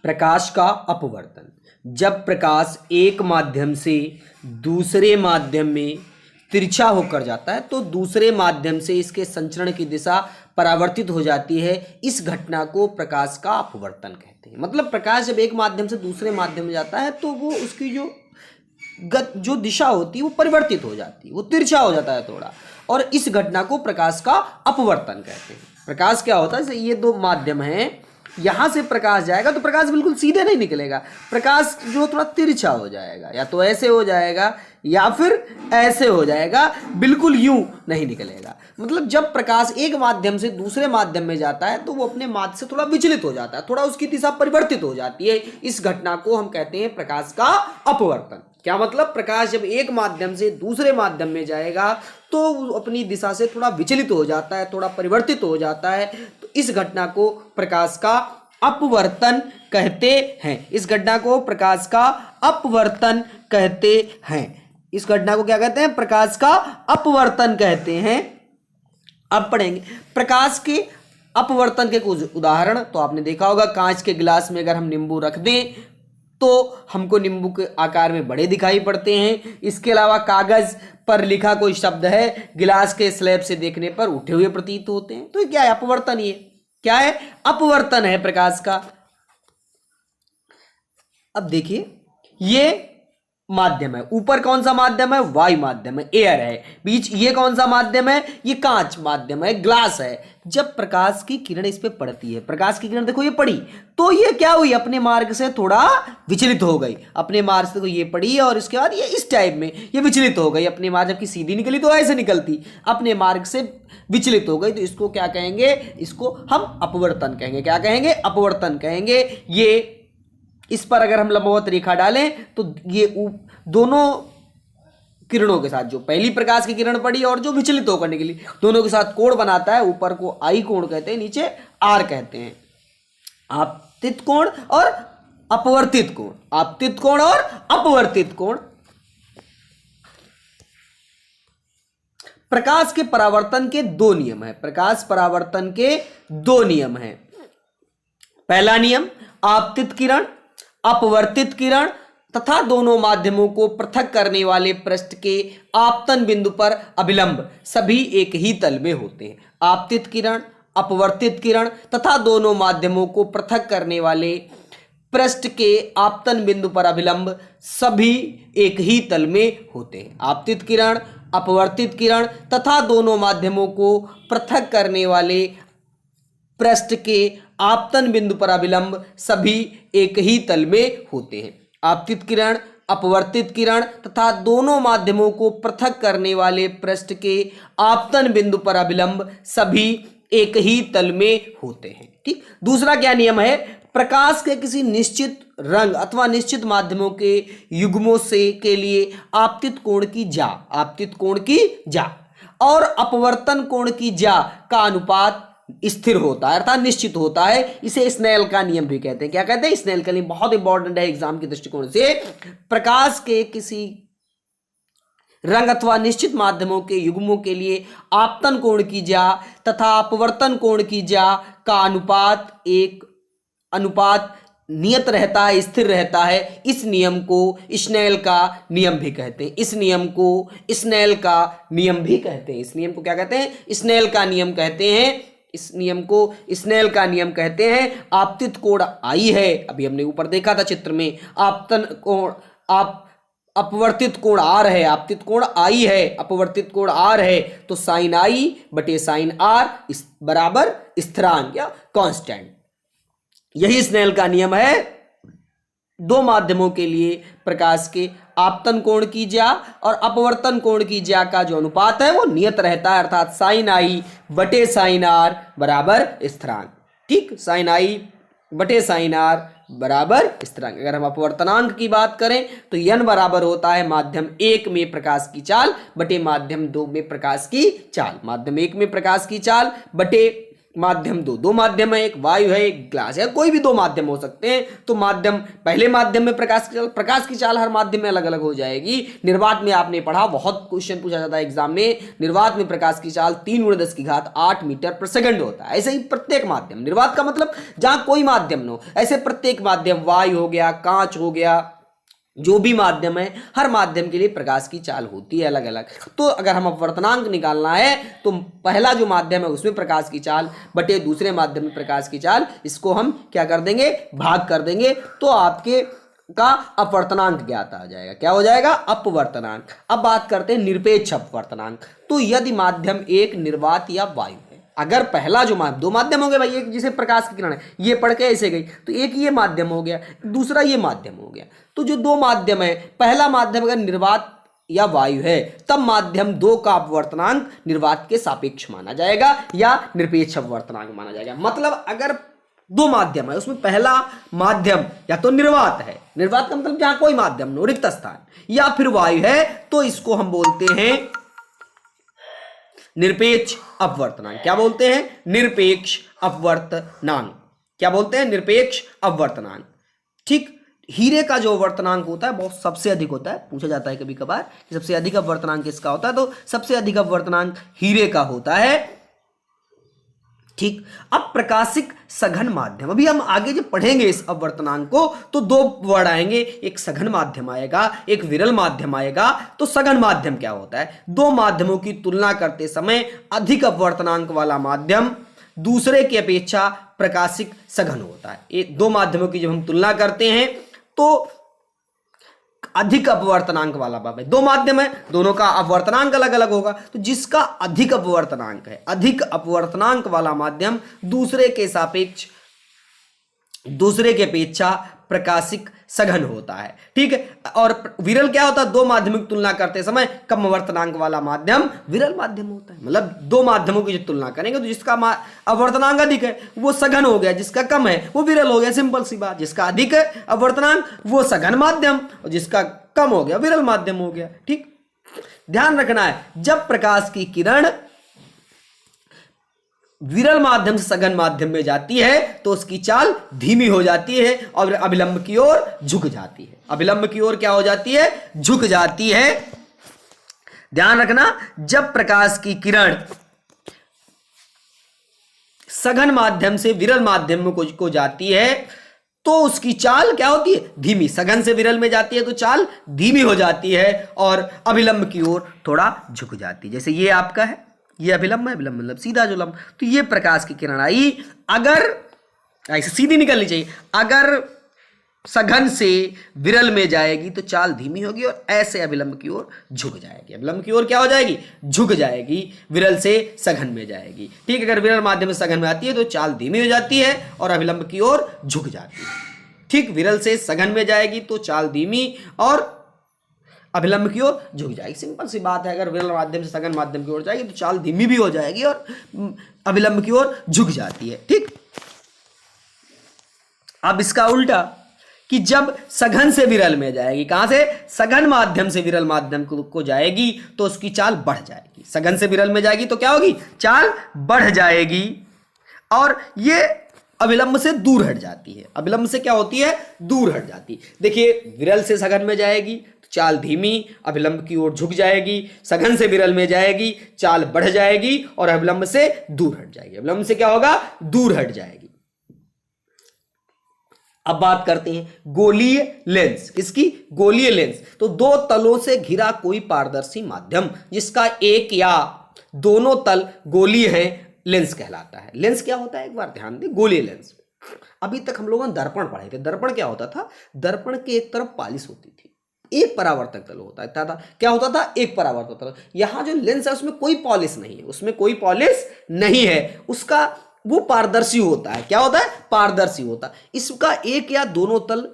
प्रकाश का अपवर्तन। जब प्रकाश एक माध्यम से दूसरे माध्यम में तिरछा होकर जाता है तो दूसरे माध्यम से इसके संचरण की दिशा परावर्तित हो जाती है। इस घटना को प्रकाश का अपवर्तन कहते हैं। मतलब प्रकाश जब एक माध्यम से दूसरे माध्यम में जाता है तो वो उसकी जो दिशा होती है वो परिवर्तित हो जाती है, वो तिरछा हो जाता है थोड़ा, और इस घटना को प्रकाश का अपवर्तन कहते हैं। प्रकाश क्या होता है, जैसे ये दो माध्यम हैं, यहां से प्रकाश जाएगा तो प्रकाश बिल्कुल सीधे नहीं निकलेगा, प्रकाश जो थोड़ा तिरछा हो जाएगा, या तो ऐसे हो जाएगा या फिर ऐसे हो जाएगा, बिल्कुल यूं नहीं निकलेगा। मतलब जब प्रकाश एक माध्यम से दूसरे माध्यम में जाता है तो वो अपने माध्य से थोड़ा विचलित हो जाता है, थोड़ा उसकी दिशा परिवर्तित हो जाती है। इस घटना को हम कहते हैं प्रकाश का अपवर्तन। क्या मतलब, प्रकाश जब एक माध्यम से दूसरे माध्यम में जाएगा तो अपनी दिशा से थोड़ा विचलित हो जाता है, थोड़ा परिवर्तित हो जाता है, तो इस घटना को प्रकाश का अपवर्तन कहते हैं। इस घटना को प्रकाश का अपवर्तन कहते हैं। इस घटना को क्या कहते हैं, प्रकाश का अपवर्तन कहते हैं। अब पढ़ेंगे प्रकाश के अपवर्तन के कुछ उदाहरण। तो आपने देखा होगा, कांच के गिलास में अगर हम नींबू रख दें तो हमको नींबू के आकार में बड़े दिखाई पड़ते हैं। इसके अलावा कागज पर लिखा कोई शब्द है गिलास के स्लैब से देखने पर उठे हुए प्रतीत होते हैं। तो ये क्या है, अपवर्तन। ये क्या है, अपवर्तन है प्रकाश का। अब देखिए, ये माध्यम है, ऊपर कौन सा माध्यम है, वायु माध्यम है, एयर है। बीच ये कौन सा माध्यम है, ये कांच माध्यम है, ग्लास है। जब प्रकाश की किरण इस पे पड़ती है, प्रकाश की किरण देखो ये पड़ी, तो ये क्या हुई, अपने मार्ग से थोड़ा विचलित हो गई। अपने मार्ग से देखो ये पड़ी और इसके बाद ये इस टाइप में ये विचलित हो गई। अपने मार्ग जबकि सीधी निकली तो ऐसे निकलती, अपने मार्ग से विचलित हो गई, तो इसको क्या कहेंगे, इसको हम अपवर्तन कहेंगे। क्या कहेंगे, अपवर्तन कहेंगे। ये इस पर अगर हम लंबवत रेखा डालें तो ये दोनों किरणों के साथ, जो पहली प्रकाश की किरण पड़ी और जो विचलित होकर निकली, दोनों के साथ कोण बनाता है। ऊपर को आई कोण कहते हैं, नीचे आर कहते हैं। आपतित कोण और अपवर्तित कोण, आपतित कोण और अपवर्तित कोण। प्रकाश के परावर्तन के दो नियम है। प्रकाश परावर्तन के दो नियम हैं। पहला नियम, आपतित किरण, अपवर्तित किरण तथा दोनों माध्यमों को पृथक करने वाले पृष्ठ के आपतन बिंदु पर अभिलंब सभी एक ही तल में होते हैं। आपतित किरण, अपवर्तित किरण तथा दोनों माध्यमों को पृथक करने वाले पृष्ठ के आपतन बिंदु पर अभिलंब सभी एक ही तल में होते हैं। आपतित किरण, अपवर्तित किरण तथा दोनों माध्यमों को पृथक करने वाले पृष्ठ के आपतन बिंदु पर अभिलंब सभी एक ही तल में होते हैं। आपतित किरण, अपवर्तित किरण तथा दोनों माध्यमों को पृथक करने वाले पृष्ठ के आपतन बिंदु पर अभिलंब सभी एक ही तल में होते हैं। ठीक। दूसरा क्या नियम है, प्रकाश के किसी निश्चित रंग अथवा निश्चित माध्यमों के युग्मों से के लिए आपतित कोण की जा, आपतित कोण की जा और अपवर्तन कोण की जा का अनुपात स्थिर होता है, अर्थात निश्चित होता है। इसे स्नेल का नियम भी कहते हैं। क्या कहते हैं, स्नेल का नियम। बहुत इंपॉर्टेंट है एग्जाम के दृष्टिकोण से। प्रकाश के किसी रंग अथवा निश्चित माध्यमों के युग्मों के लिए आपतन कोण की जा तथा अपवर्तन कोण की जा का अनुपात नियत रहता है, स्थिर रहता है। इस नियम को स्नेल का नियम भी कहते हैं। इस नियम को स्नेल का नियम भी कहते हैं। इस नियम को क्या कहते हैं, स्नेल का नियम कहते हैं। इस नियम को स्नेल का नियम कहते हैं। आपतित कोण आई है, अभी हमने ऊपर देखा था चित्र में, आपतन कोण अपवर्तित कोण आर है, आपतित कोण आई है, अपवर्तित कोण आर है, तो साइन आई बटे साइन आर बराबर स्थिरांक या कांस्टेंट। यही स्नेल का नियम है। दो माध्यमों के लिए प्रकाश के आपतन कोण की ज्या और अपवर्तन कोण की ज्या का जो अनुपात है वो नियत रहता है, अर्थात साइन आई बटे साइन आर बराबर स्थिरांक। ठीक, साइन आई बटे साइन आर बराबर स्थिरांक। अगर हम अपवर्तनांक की बात करें तो n बराबर होता है माध्यम 1 में प्रकाश की चाल बटे माध्यम 2 में प्रकाश की चाल। माध्यम 1 में प्रकाश की चाल बटे माध्यम दो माध्यम है, एक वायु है, एक ग्लास है, कोई भी दो माध्यम हो सकते हैं। तो माध्यम, पहले माध्यम में प्रकाश की चाल हर माध्यम में अलग अलग हो जाएगी। निर्वात में आपने पढ़ा, बहुत क्वेश्चन पूछा जाता है एग्जाम में, निर्वात में प्रकाश की चाल 3×10⁸ मीटर पर सेकंड होता है। ऐसे ही प्रत्येक माध्यम, निर्वात का मतलब जहां कोई माध्यम न हो, ऐसे प्रत्येक माध्यम, वायु हो गया, कांच हो गया, जो भी माध्यम है, हर माध्यम के लिए प्रकाश की चाल होती है अलग अलग। तो अगर हम अपवर्तनांक निकालना है तो पहला जो माध्यम है उसमें प्रकाश की चाल बटे दूसरे माध्यम में प्रकाश की चाल, इसको हम क्या कर देंगे, भाग कर देंगे, तो आपके का अपवर्तनांक ज्ञात आ जाएगा। क्या हो जाएगा, अपवर्तनांक। अब बात करते हैं निरपेक्ष अपवर्तनांक। तो यदि माध्यम एक निर्वात या वायु, अगर पहला जो माध्यम, दो माध्यम हो गए भाई, एक जिसे प्रकाश की किरण है, ये पढ़ के ऐसे गई, तो एक ये माध्यम हो गया, दूसरा ये माध्यम हो गया। तो जो दो माध्यम है, पहला माध्यम अगर निर्वात या वायु है, तब माध्यम दो का अपवर्तनांक निर्वात के सापेक्ष माना जाएगा या निरपेक्ष अपवर्तनांक माना जाएगा। मतलब अगर दो माध्यम है, उसमें पहला माध्यम या तो निर्वात है, निर्वात का मतलब जहां कोई माध्यम नो, रिक्त स्थान, या फिर वायु है, तो इसको हम बोलते हैं निरपेक्ष अपवर्तनांक। क्या बोलते हैं, निरपेक्ष अपवर्तनांक। क्या बोलते हैं, निरपेक्ष अपवर्तनांक। ठीक, हीरे का जो अपवर्तनांक होता है बहुत सबसे अधिक होता है, पूछा जाता है कभी कभार कि सबसे अधिक अपवर्तनांक किसका होता है, तो सबसे अधिक अपवर्तनांक हीरे का होता है। ठीक, अब प्रकाशिक सघन माध्यम, अभी हम आगे जब पढ़ेंगे इस अपवर्तनांक को तो दो वर्ड आएंगे, एक सघन माध्यम आएगा, एक विरल माध्यम आएगा। तो सघन माध्यम क्या होता है, दो माध्यमों की तुलना करते समय अधिक अपवर्तनांक वाला माध्यम दूसरे की अपेक्षा प्रकाशिक सघन होता है। ये दो माध्यमों की जब हम तुलना करते हैं तो अधिक अपवर्तनांक वाला है, दो माध्यम है, दोनों का अपवर्तनांक अलग अलग होगा, तो जिसका अधिक अपवर्तनांक है, अधिक अपवर्तनांक वाला माध्यम दूसरे के सापेक्ष, दूसरे के अपेक्षा प्रकाशिक सघन होता है। ठीक है, और विरल क्या होता है, दो माध्यमों की तुलना करते समय कम अपवर्तनांक वाला माध्यम विरल माध्यम होता है। मतलब दो माध्यमों की जो तुलना करेंगे तो जिसका अपवर्तनांक अधिक है वो सघन हो गया, जिसका कम है वो विरल हो गया, सिंपल सी बात। जिसका अधिक है अपवर्तनांक वो सघन माध्यम, और जिसका कम हो गया विरल माध्यम हो गया। ठीक, ध्यान रखना है, जब प्रकाश की किरण विरल माध्यम से सघन माध्यम में जाती है तो उसकी चाल धीमी हो जाती है और अभिलंब की ओर झुक जाती है। अभिलंब की ओर क्या हो जाती है, झुक जाती है। ध्यान रखना, जब प्रकाश की किरण सघन माध्यम से विरल माध्यम को जाती है तो उसकी चाल क्या होती है, धीमी। सघन से विरल में जाती है तो चाल धीमी हो जाती है और अभिलंब की ओर थोड़ा झुक जाती है। जैसे ये आपका है, ये अभिलंब है, अभिलंब मतलब सीधा जो लंब, तो ये प्रकाश की किरण आई, अगर ऐसे सीधी निकलनी चाहिए, अगर सघन से विरल में जाएगी तो चाल धीमी होगी और ऐसे अभिलंब की ओर झुक जाएगी। अभिलंब की ओर क्या हो जाएगी, झुक जाएगी, विरल से सघन में जाएगी। ठीक, अगर विरल माध्यम से सघन में आती है तो चाल धीमी हो जाती है और अभिलंब की ओर झुक जाती है। ठीक, विरल से सघन में जाएगी तो चाल धीमी और अभिलंब की ओर झुक जाएगी। सिंपल सी बात है, अगर विरल माध्यम से सघन माध्यम की ओर जाएगी तो चाल धीमी भी हो जाएगी और अभिलंब की ओर झुक जाती है। ठीक, अब इसका उल्टा कि जब सघन से विरल में जाएगी, कहां से, सघन माध्यम से विरल माध्यम को जाएगी तो उसकी चाल बढ़ जाएगी। सघन से विरल में जाएगी तो क्या होगी, चाल बढ़ जाएगी और ये अभिलंब से दूर हट जाती है। अभिलंब से क्या होती है, दूर हट जाती है। देखिए, विरल से सघन में जाएगी तो चाल धीमी, अभिलंब की ओर झुक जाएगी। सघन से विरल में जाएगी, चाल बढ़ जाएगी और अभिलंब से दूर हट जाएगी। अभिलंब से क्या होगा, दूर हट जाएगी। अब बात करते हैं गोलीय लेंस। इसकी गोलीय लेंस, तो दो तलों से घिरा कोई पारदर्शी माध्यम जिसका एक या दोनों तल गोलीय हैं, लेंस कहलाता है। लेंस क्या होता है, एक बार ध्यान दें, गोलीय लेंस। अभी तक हम लोगों ने दर्पण पढ़े थे। दर्पण क्या होता था, दर्पण के एक तरफ पालिश होती थी, एक परावर्तक तल होता था। क्या होता था, एक परावर्तक तल। यहां जो लेंस है उसमें कोई पॉलिश नहीं है, उसमें कोई पॉलिश नहीं है, उसका वो पारदर्शी होता है। क्या होता है, पारदर्शी होता है। इसका एक या दोनों तल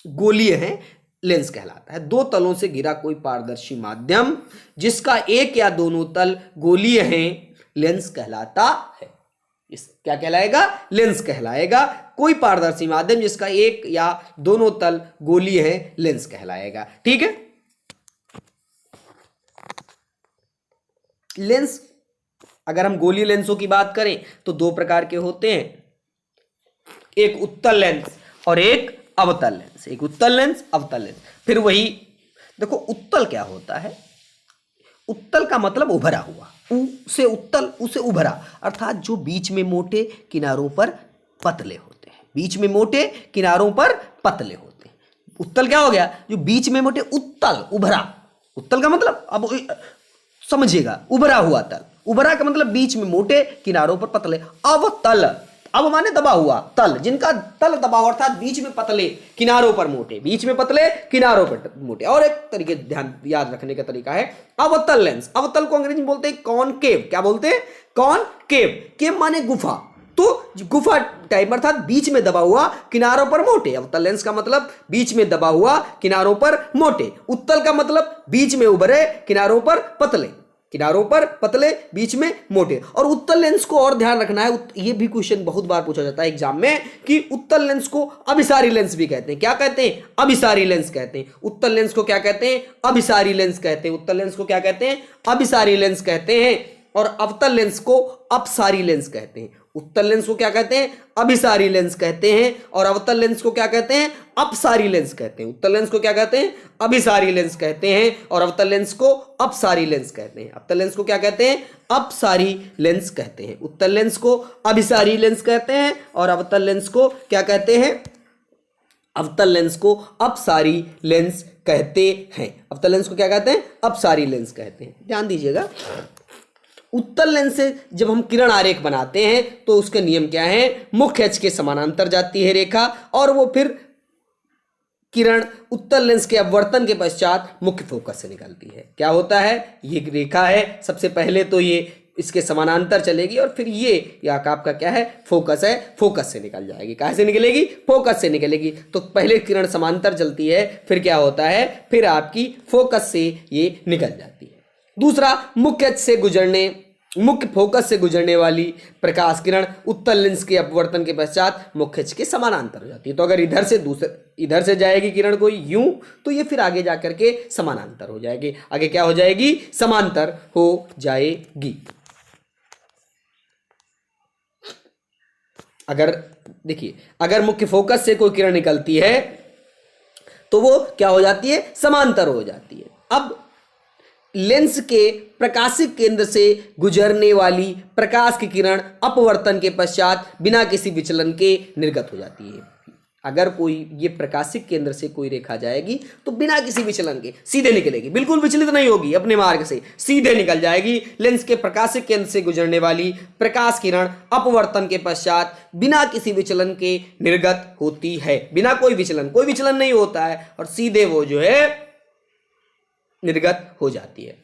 गोलीय है, लेंस कहलाता है। दो तलों से घिरा कोई पारदर्शी माध्यम जिसका एक या दोनों तल गोलीय हैं, लेंस कहलाता है। इस क्या कहलाएगा, लेंस कहलाएगा। कोई पारदर्शी माध्यम जिसका एक या दोनों तल गोलीय है, लेंस कहलाएगा। ठीक है, लेंस अगर हम गोलीय लेंसों की बात करें तो दो प्रकार के होते हैं, एक उत्तल लेंस और एक अवतल लेंस। एक उत्तल लेंस, अवतल लेंस। फिर वही देखो, उत्तल क्या होता है? उत्तल का मतलब उभरा हुआ, उ से उत्तल, उसे उभरा, अर्थात जो बीच में मोटे किनारों पर पतले होते हैं, बीच में मोटे किनारों पर पतले होते हैं। उत्तल क्या हो गया? जो बीच में मोटे, उत्तल, उभरा। उत्तल का मतलब अब समझिएगा, उभरा हुआ तल। उभरा का मतलब बीच में मोटे किनारों पर पतले। अवतल, अब माने दबा हुआ तल, जिनका तल दबा हुआ अर्थात बीच में पतले किनारों पर मोटे, बीच में पतले किनारों पर मोटे। और एक तरीके ध्यान याद रखने का तरीका है अवतल लेंस। अवतल को अंग्रेजी में बोलते हैं कॉनकेव। क्या बोलते हैं? कॉनकेव। केव माने गुफा, तो गुफा टाइप अर्थात बीच में दबा हुआ किनारों पर मोटे। अवतल लेंस का मतलब बीच में दबा हुआ किनारों पर मोटे। उत्तल का मतलब बीच में उभरे किनारों पर पतले, किनारों पर पतले, बीच में मोटे। और उत्तल लेंस को और ध्यान रखना है, ये भी क्वेश्चन बहुत बार पूछा जाता है एग्जाम में, कि उत्तल लेंस को अभिसारी लेंस भी कहते हैं। क्या कहते हैं? अभिसारी लेंस कहते हैं। उत्तल लेंस को क्या कहते हैं? अभिसारी लेंस कहते हैं। उत्तल लेंस को क्या कहते हैं? अभिसारी लेंस कहते हैं। और अवतल लेंस को अपसारी लेंस कहते हैं। उत्तल लेंस को क्या कहते हैं? अभिसारी लेंस कहते हैं। और अवतल लेंस को क्या कहते हैं? अपसारी लेंस कहते हैं। उत्तल लेंस को क्या कहते हैं? अभिसारी लेंस कहते हैं। और अवतल लेंस को अपसारी लेंस कहते हैं। अवतल लेंस को क्या कहते हैं? अपसारी लेंस कहते हैं। उत्तल लेंस को अभिसारी लेंस कहते हैं और अवतल लेंस को क्या कहते हैं? अवतल लेंस को अपसारी लेंस कहते हैं। अवतल लेंस को क्या कहते हैं? अपसारी लेंस कहते हैं। ध्यान दीजिएगा, उत्तल लेंस से जब हम किरण आरेख बनाते हैं तो उसके नियम क्या है? मुख्य अक्ष के समानांतर जाती है रेखा, और वो फिर किरण उत्तल लेंस के अपवर्तन के पश्चात मुख्य फोकस से निकलती है। क्या होता है? ये रेखा है, सबसे पहले तो ये इसके समानांतर चलेगी और फिर ये आपका क्या है? फोकस है, फोकस से निकल जाएगी। कहाँ से निकलेगी? फोकस से निकलेगी। तो पहले किरण समांतर चलती है, फिर क्या होता है? फिर आपकी फोकस से ये निकल जाती है। दूसरा, मुख्य अक्ष से गुजरने, मुख्य फोकस से गुजरने वाली प्रकाश किरण उत्तल लेंस के अपवर्तन के पश्चात मुख्य अक्ष के समानांतर हो जाती है। तो अगर इधर से जाएगी किरण कोई यूं, तो ये फिर आगे जाकर के समानांतर हो जाएगी। आगे क्या हो जाएगी? समांतर हो जाएगी। अगर देखिए, अगर मुख्य फोकस से कोई किरण निकलती है तो वो क्या हो जाती है? समांतर हो जाती है। अब लेंस के प्रकाशिक केंद्र से गुजरने वाली प्रकाश की किरण अपवर्तन के पश्चात बिना किसी विचलन के निर्गत हो जाती है। अगर कोई ये प्रकाशिक केंद्र से कोई रेखा जाएगी तो बिना किसी विचलन के सीधे निकलेगी, बिल्कुल विचलित नहीं होगी, अपने मार्ग से सीधे निकल जाएगी। लेंस के प्रकाशिक केंद्र से गुजरने वाली प्रकाश किरण अपवर्तन के पश्चात बिना किसी विचलन के निर्गत होती है। बिना कोई विचलन नहीं होता है और सीधे वो जो है निर्गत हो जाती है।